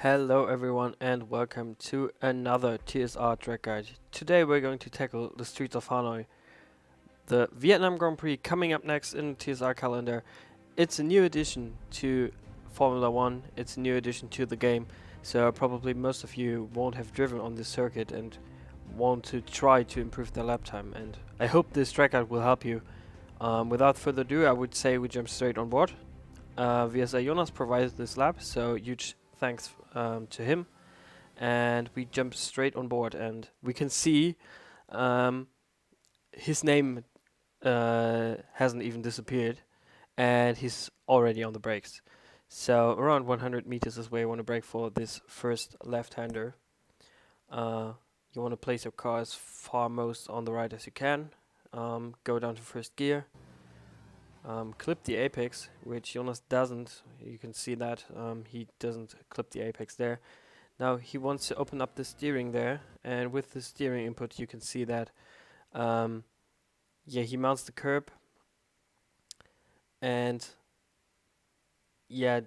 Hello everyone and welcome to another TSR track guide. Today we're going to tackle the streets of Hanoi. The Vietnam Grand Prix coming up next in the TSR calendar. It's a new addition to Formula 1, it's a new addition to the game, so probably most of you won't have driven on this circuit and want to try to improve their lap time, and I hope this track guide will help you. Without further ado, I would say we jump straight on board. VSR Jonas provided this lap, so huge thanks to him. And we jump straight on board, and we can see um, his name hasn't even disappeared, and he's already on the brakes. So around 100 meters is where you want to brake for this first left-hander. You want to place your car as far most on the right as you can. Go down to first gear. Clip the apex, which Jonas doesn't. You can see that he doesn't clip the apex there. Now he wants to open up the steering there, and with the steering input you can see that he mounts the curb, and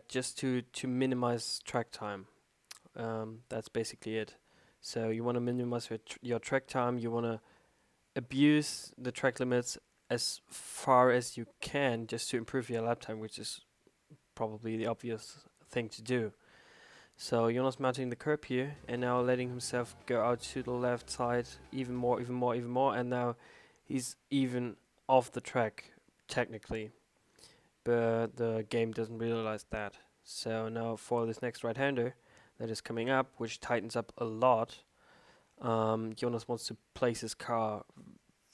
just to minimize track time. That's basically it. So you want to minimize your track time, you want to abuse the track limits as far as you can just to improve your lap time, which is probably the obvious thing to do. So Jonas mounting the curb here and now letting himself go out to the left side even more, and now he's even off the track technically, but the game doesn't realize that. So now for this next right-hander that is coming up, which tightens up a lot, Jonas wants to place his car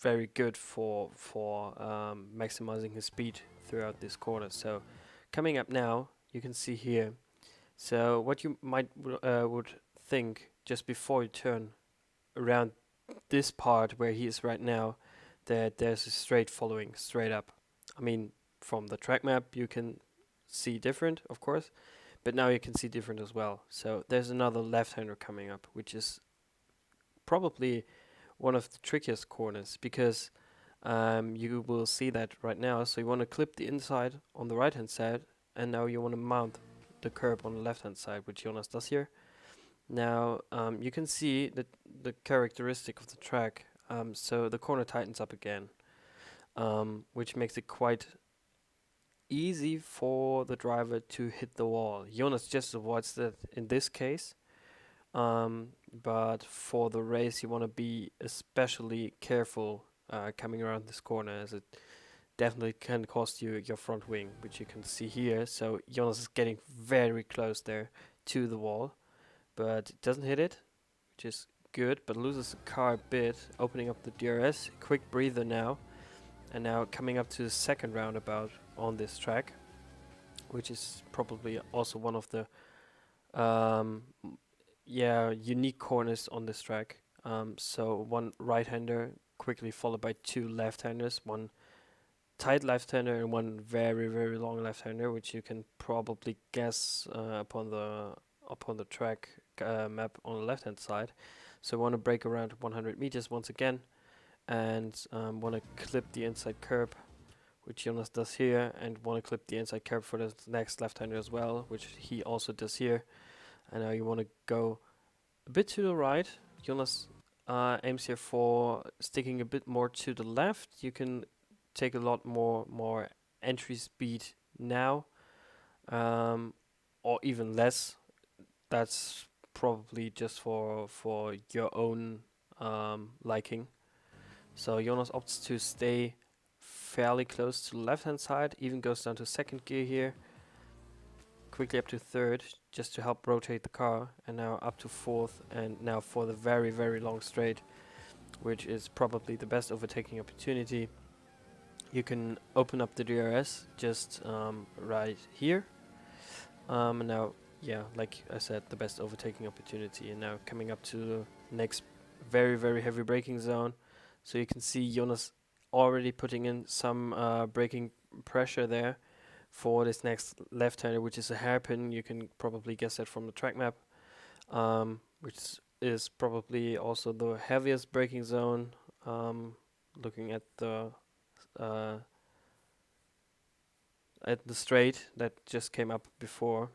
very good for maximizing his speed throughout this corner. So coming up now, you can see here. So what you might would think just before you turn around this part where he is right now, that there's a straight following straight up. I mean, from the track map you can see different, of course, but now you can see different as well. So there's another left-hander coming up, which is probably one of the trickiest corners because you will see that right now. So you want to clip the inside on the right-hand side, and now you want to mount the curb on the left-hand side, which Jonas does here. Now you can see the characteristic of the track. So the corner tightens up again, which makes it quite easy for the driver to hit the wall. Jonas just avoids that in this case, but for the race you want to be especially careful coming around this corner, as it definitely can cost you your front wing, which you can see here. So Jonas is getting very close there to the wall, but it doesn't hit it, which is good, but loses the car a bit, opening up the DRS. Quick breather now, and now coming up to the second roundabout on this track, which is probably also one of the unique corners on this track. So one right-hander quickly followed by two left-handers, one tight left-hander and one very very long left-hander, which you can probably guess upon the track map on the left-hand side. So we want to brake around 100 meters once again, and want to clip the inside curb, which Jonas does here, and want to clip the inside curb for the next left-hander as well, which he also does here. And now you want to go a bit to the right. Jonas aims here for sticking a bit more to the left. You can take a lot more entry speed now, or even less. That's probably just for your own liking. So Jonas opts to stay fairly close to the left hand side, even goes down to second gear here, quickly up to third just to help rotate the car, and now up to fourth, and now for the very very long straight, which is probably the best overtaking opportunity. You can open up the DRS just right here. And now, like I said, the best overtaking opportunity. And now coming up to the next very, very heavy braking zone. So you can see Jonas already putting in some braking pressure there for this next left-hander, which is a hairpin. You can probably guess that from the track map, which is probably also the heaviest braking zone. Looking at the straight that just came up before.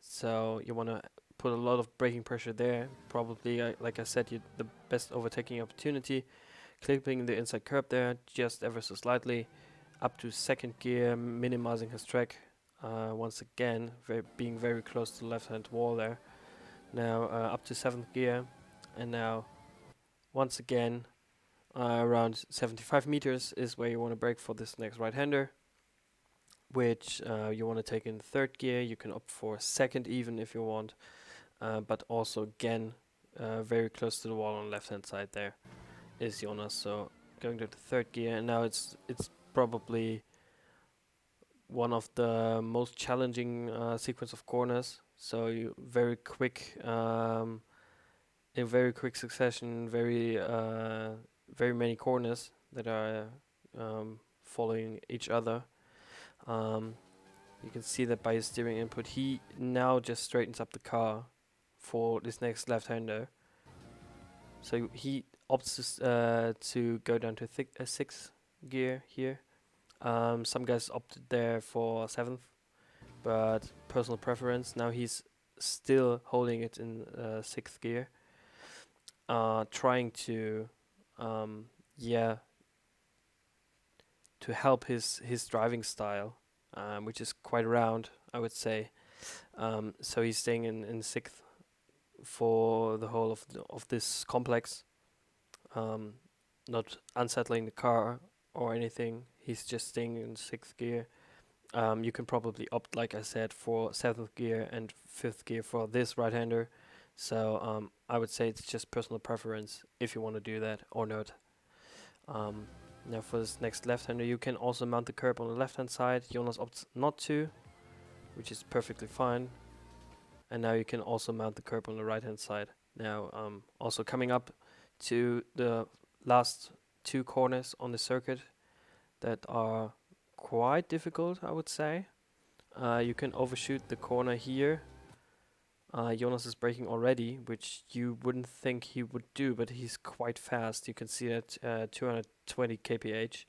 So you want to put a lot of braking pressure there. Probably, like I said, the best overtaking opportunity. Clipping the inside curb there, just ever so slightly. Up to second gear, minimizing his track. Once again, being very close to the left-hand wall there. Now up to 7th gear, and now once again around 75 meters is where you want to brake for this next right-hander, which you want to take in 3rd gear. You can opt for 2nd even if you want, but also again very close to the wall on the left-hand side there is Jonas. So going to the 3rd gear, and now it's probably one of the most challenging sequence of corners. So you very quick, in very quick succession, very many corners that are following each other. You can see that by his steering input, he now just straightens up the car for this next left-hander. So he opts to go down to 6th gear here. Some guys opted there for 7th, but personal preference. Now he's still holding it in 6th gear, trying to, to help his driving style, which is quite round, I would say. So he's staying in 6th for the whole of this complex, not unsettling the car or anything. He's just staying in 6th gear. You can probably opt, like I said, for 7th gear and 5th gear for this right-hander. So I would say it's just personal preference if you want to do that or not. Now for this next left-hander, you can also mount the curb on the left-hand side. Jonas opts not to, which is perfectly fine. And now you can also mount the curb on the right-hand side. Now also coming up to the last 2 corners on the circuit that are quite difficult, I would say. You can overshoot the corner here. Jonas is braking already, which you wouldn't think he would do, but he's quite fast. You can see that 220 kph.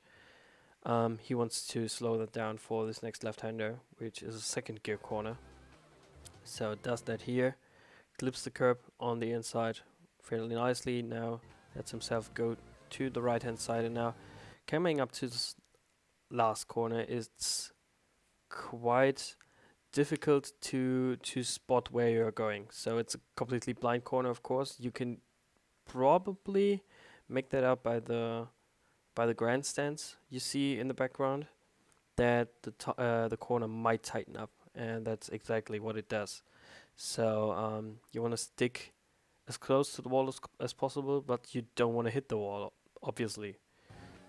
He wants to slow that down for this next left-hander, which is a 2nd gear corner. So it does that here. Clips the curb on the inside fairly nicely. Now lets himself go to the right-hand side, and now coming up to this last corner, it's quite difficult to spot where you're going. So it's a completely blind corner, of course. You can probably make that out by the grandstands you see in the background, that the corner might tighten up, and that's exactly what it does. So you want to stick as close to the wall as possible, but you don't want to hit the wall, obviously.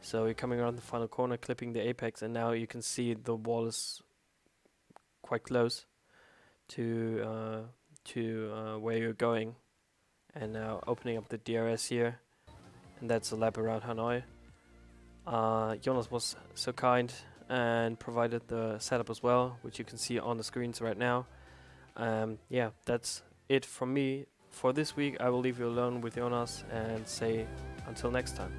So you're coming around the final corner, clipping the apex, and now you can see the wall is quite close to where you're going. And now opening up the DRS here, and that's a lap around Hanoi. Jonas was so kind and provided the setup as well, which you can see on the screens right now. Yeah, that's it from me for this week. I will leave you alone with Jonas and say until next time.